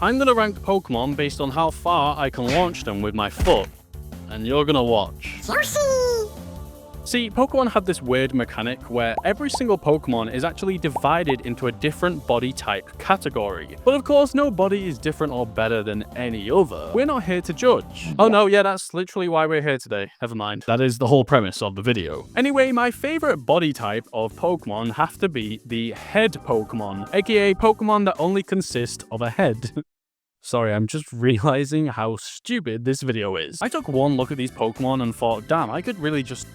I'm gonna rank Pokemon based on how far I can launch them with my foot, and you're gonna watch. See, Pokemon have this weird mechanic where every single Pokemon is actually divided into a different body type category. But of course, no body is different or better than any other. We're not here to judge. Oh no, yeah, that's literally why we're here today. Never mind. That is the whole premise of the video. Anyway, my favorite body type of Pokemon have to be the head Pokemon, aka Pokemon that only consist of a head. Sorry, I'm just realizing how stupid this video is. I took one look at these Pokemon and thought, damn, I could really just...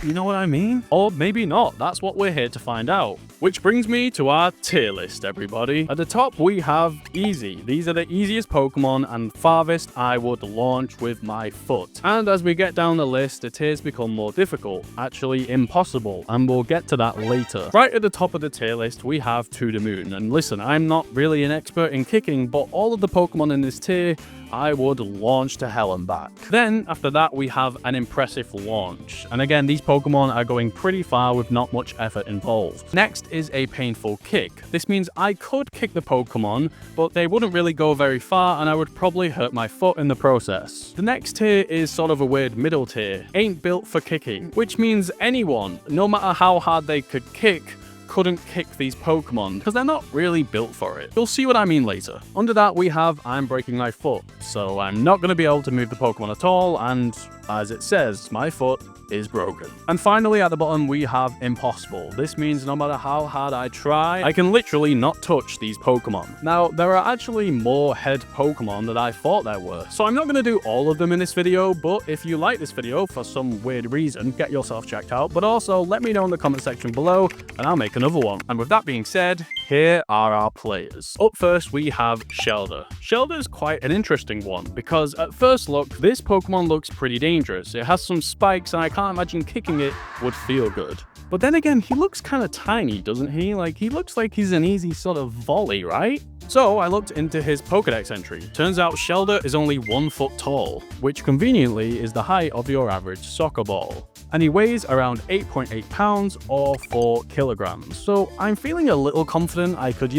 You know what I mean? Or maybe not. That's what we're here to find out. Which brings me to our tier list, everybody. At the top, we have Easy. These are the easiest Pokemon and farthest I would launch with my foot. And as we get down the list, the tiers become more difficult, actually impossible, and we'll get to that later. Right at the top of the tier list, we have To The Moon. And listen, I'm not really an expert in kicking, but all of the Pokemon in this tier I would launch to hell and back. Then, after that, we have an impressive launch. And again, these Pokemon are going pretty far with not much effort involved. Next is a painful kick. This means I could kick the Pokemon, but they wouldn't really go very far and I would probably hurt my foot in the process. The next tier is sort of a weird middle tier. Ain't built for kicking, which means anyone, no matter how hard they could kick, couldn't kick these Pokemon because they're not really built for it. You'll see what I mean later. Under that, we have I'm breaking my foot, so I'm not going to be able to move the Pokemon at all, and as it says, my foot is broken. And finally, at the bottom, we have impossible. This means no matter how hard I try, I can literally not touch these Pokemon. Now, there are actually more head Pokemon than I thought there were, so I'm not going to do all of them in this video, but if you like this video for some weird reason, get yourself checked out, but also let me know in the comment section below, and I'll make another one. And with that being said, here are our players. Up first, we have Shelder. Shelder's quite an interesting one, because at first look, this Pokemon looks pretty dangerous. It has some spikes, and I can't imagine kicking it would feel good. But then again, he looks kind of tiny, doesn't he? Like, he looks like he's an easy sort of volley, right? So I looked into his Pokédex entry. Turns out Shelder is only 1 foot tall, which conveniently is the height of your average soccer ball. And he weighs around 8.8 pounds or 4 kilograms. So I'm feeling a little confident I could,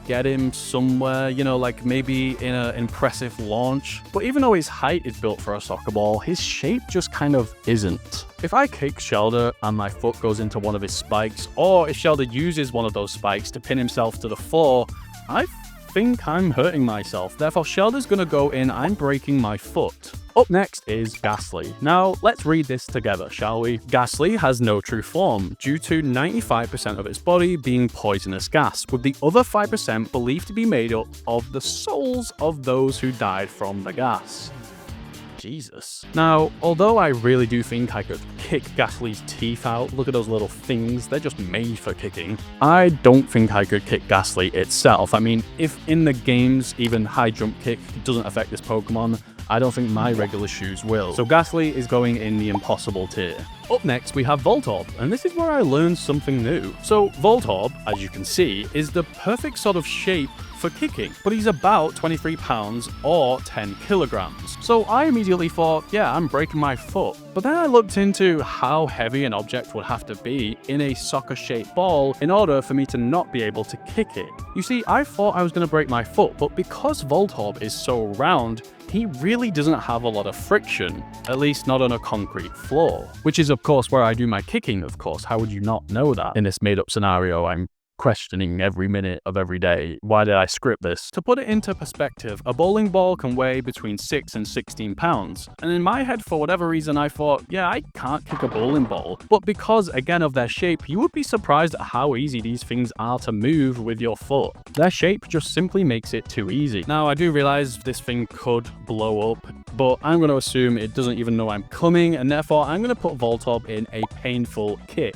get him somewhere, like maybe in an impressive launch. But even though his height is built for a soccer ball, his shape just kind of isn't. If I kick Shelder and my foot goes into one of his spikes, or if Shelder uses one of those spikes to pin himself to the floor, I think I'm hurting myself. Therefore, Shelder's gonna go in, I'm breaking my foot. Up next is Gastly. Now, let's read this together, shall we? Gastly has no true form, due to 95% of its body being poisonous gas, with the other 5% believed to be made up of the souls of those who died from the gas. Jesus. Now, although I really do think I could kick Gastly's teeth out, look at those little things, they're just made for kicking, I don't think I could kick Gastly itself. I mean, if in the games even high jump kick doesn't affect this Pokemon, I don't think my regular shoes will. So Gastly is going in the impossible tier. Up next, we have Voltorb, and this is where I learned something new. So Voltorb, as you can see, is the perfect sort of shape for kicking, but he's about 23 pounds or 10 kilograms. So I immediately thought, yeah, I'm breaking my foot. But then I looked into how heavy an object would have to be in a soccer-shaped ball in order for me to not be able to kick it. You see, I thought I was going to break my foot, but because Voltorb is so round, he really doesn't have a lot of friction, at least not on a concrete floor, which is of course where I do my kicking, of course. How would you not know that in this made-up scenario I'm questioning every minute of every day? Why did I script this? To put it into perspective, a bowling ball can weigh between 6 and 16 pounds. And in my head, for whatever reason, I thought, yeah, I can't kick a bowling ball. But because, again, of their shape, you would be surprised at how easy these things are to move with your foot. Their shape just simply makes it too easy. Now, I do realize this thing could blow up, but I'm going to assume it doesn't even know I'm coming, and therefore I'm going to put Voltorb in a painful kick.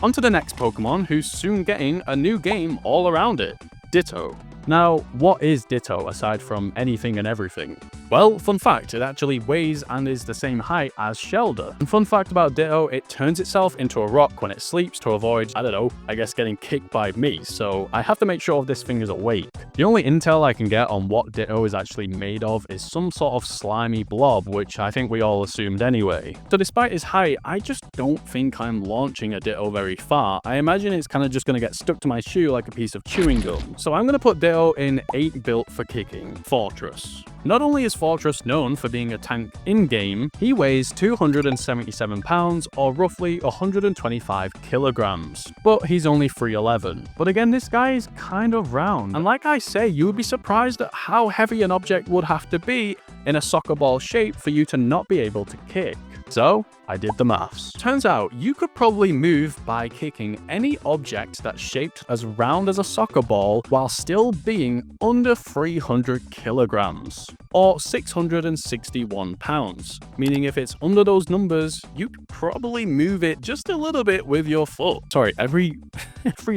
On to the next Pokemon, who's soon getting a new game all around it, Ditto. Now, what is Ditto aside from anything and everything? Well, fun fact, it actually weighs and is the same height as Shelder. And fun fact about Ditto, it turns itself into a rock when it sleeps to avoid, I guess getting kicked by me, so I have to make sure this thing is awake. The only intel I can get on what Ditto is actually made of is some sort of slimy blob, which I think we all assumed anyway. So despite his height, I just don't think I'm launching a Ditto very far. I imagine it's kind of just going to get stuck to my shoe like a piece of chewing gum. So I'm going to put Ditto Solgaleo ain't built for kicking. Foretress. Not only is Foretress known for being a tank in-game, he weighs 277 pounds or roughly 125 kilograms. But he's only 3'11". But again, this guy is kind of round. And like I say, you would be surprised at how heavy an object would have to be in a soccer ball shape for you to not be able to kick. So, I did the maths. Turns out, you could probably move by kicking any object that's shaped as round as a soccer ball while still being under 300 kilograms, or 661 pounds. Meaning if it's under those numbers, you could probably move it just a little bit with your foot. Sorry, every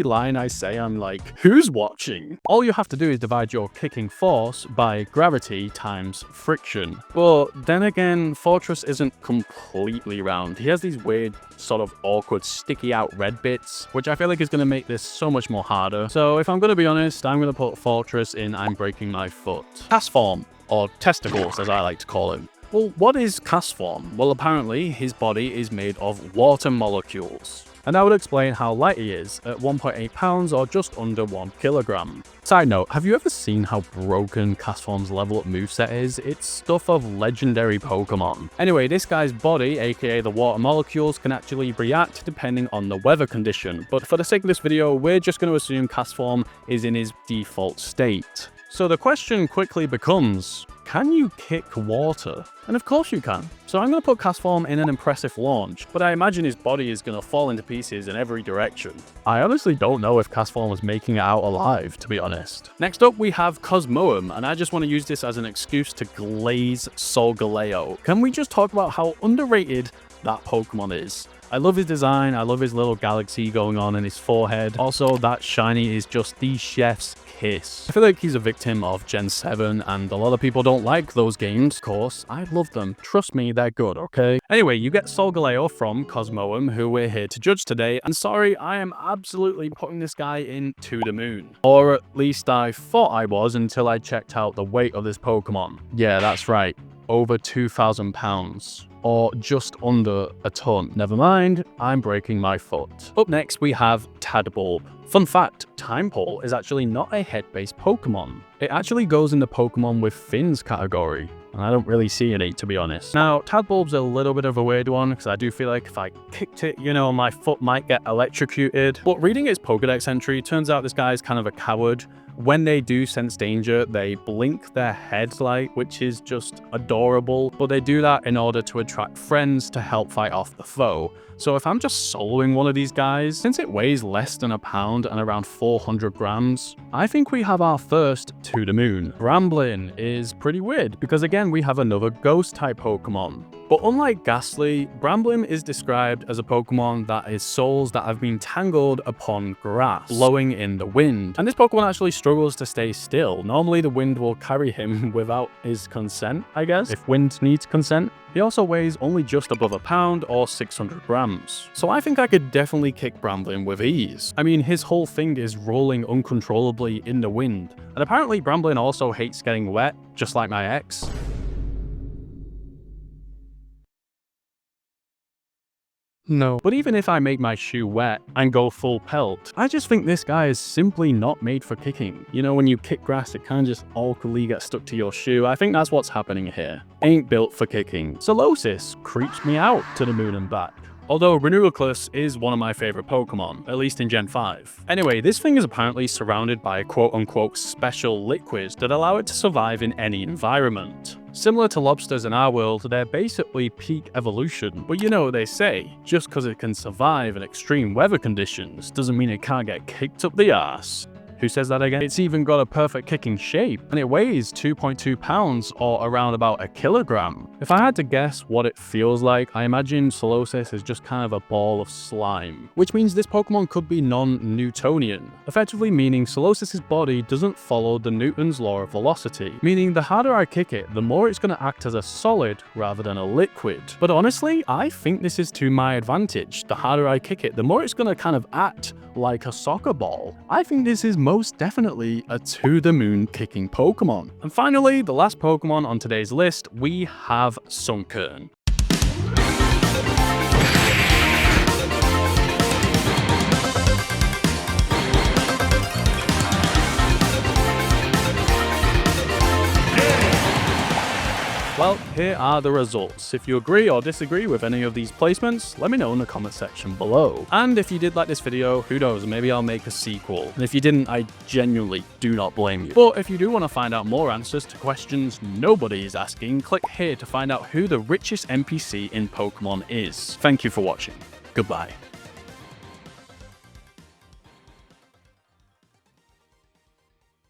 line I say, I'm like, who's watching? All you have to do is divide your kicking force by gravity times friction. But then again, Foretress isn't completely round. He has these weird, sort of awkward, sticky out red bits, which I feel like is going to make this so much more harder. So if I'm going to be honest, I'm going to put Foretress in I'm breaking my foot. Castform, or testicles as I like to call him. Well, what is Castform? Well, apparently his body is made of water molecules. And that would explain how light he is at 1.8 pounds or just under 1 kilogram. Side note, have you ever seen how broken Castform's level up moveset is? It's stuff of legendary Pokemon. Anyway, this guy's body, aka the water molecules, can actually react depending on the weather condition. But for the sake of this video, we're just going to assume Castform is in his default state. So the question quickly becomes, can you kick water? And of course you can. So I'm going to put Castform in an impressive launch, but I imagine his body is going to fall into pieces in every direction. I honestly don't know if Castform was making it out alive, to be honest. Next up we have Cosmoem, and I just want to use this as an excuse to glaze Solgaleo. Can we just talk about how underrated that Pokemon is? I love his design, I love his little galaxy going on in his forehead. Also, that shiny is just the chef's kiss. I feel like he's a victim of Gen 7, and a lot of people don't like those games, of course. I love them. Trust me, they're good, okay? Anyway, you get Solgaleo from Cosmoem, who we're here to judge today, and sorry, I am absolutely putting this guy in to the moon. Or at least I thought I was until I checked out the weight of this Pokemon. Yeah, that's right. Over 2,000 pounds. Or just under a ton. Never mind, I'm breaking my foot. Up next, we have Tadbulb. Fun fact, Timepole is actually not a head-based Pokemon. It actually goes in the Pokemon with fins category, and I don't really see any, to be honest. Now, Tadbulb's a little bit of a weird one, because I do feel like if I kicked it, you know, my foot might get electrocuted. But reading its Pokedex entry, turns out this guy is kind of a coward. When they do sense danger, they blink their headlight, which is just adorable, but they do that in order to attract friends to help fight off the foe. So if I'm just soloing one of these guys, since it weighs less than a pound and around 400 grams, I think we have our first to the moon. Bramblin is pretty weird, because again, we have another ghost-type Pokemon. But unlike Gastly, Bramblin is described as a Pokemon that is souls that have been tangled upon grass, blowing in the wind. And this Pokemon actually struggles to stay still. Normally the wind will carry him without his consent, I guess, if wind needs consent. He also weighs only just above a pound or 600 grams. So I think I could definitely kick Bramblin with ease. I mean, his whole thing is rolling uncontrollably in the wind. And apparently Bramblin also hates getting wet, just like my ex. No. But even if I make my shoe wet and go full pelt, I just think this guy is simply not made for kicking. You know, when you kick grass, it kind of just awkwardly gets stuck to your shoe. I think that's what's happening here. Ain't built for kicking. Solosis creeps me out to the moon and back. Although Renewiclus is one of my favorite Pokemon, at least in Gen 5. Anyway, this thing is apparently surrounded by quote-unquote special liquids that allow it to survive in any environment. Similar to lobsters in our world, they're basically peak evolution. But you know what they say, just because it can survive in extreme weather conditions doesn't mean it can't get kicked up the arse. Who says that again? It's even got a perfect kicking shape, and it weighs 2.2 pounds or around about a kilogram. If I had to guess what it feels like, I imagine Solosis is just kind of a ball of slime, which means this Pokemon could be non-Newtonian, effectively meaning Solosis's body doesn't follow the Newton's law of velocity, meaning the harder I kick it, the more it's going to act as a solid rather than a liquid. But honestly, I think this is to my advantage. The harder I kick it, the more it's going to kind of act like a soccer ball. I think this is most definitely a to-the-moon kicking Pokemon. And finally, the last Pokemon on today's list, we have Sunkern. Well, here are the results. If you agree or disagree with any of these placements, let me know in the comment section below. And if you did like this video, who knows, maybe I'll make a sequel. And if you didn't, I genuinely do not blame you. But if you do want to find out more answers to questions nobody is asking, click here to find out who the richest NPC in Pokemon is. Thank you for watching. Goodbye.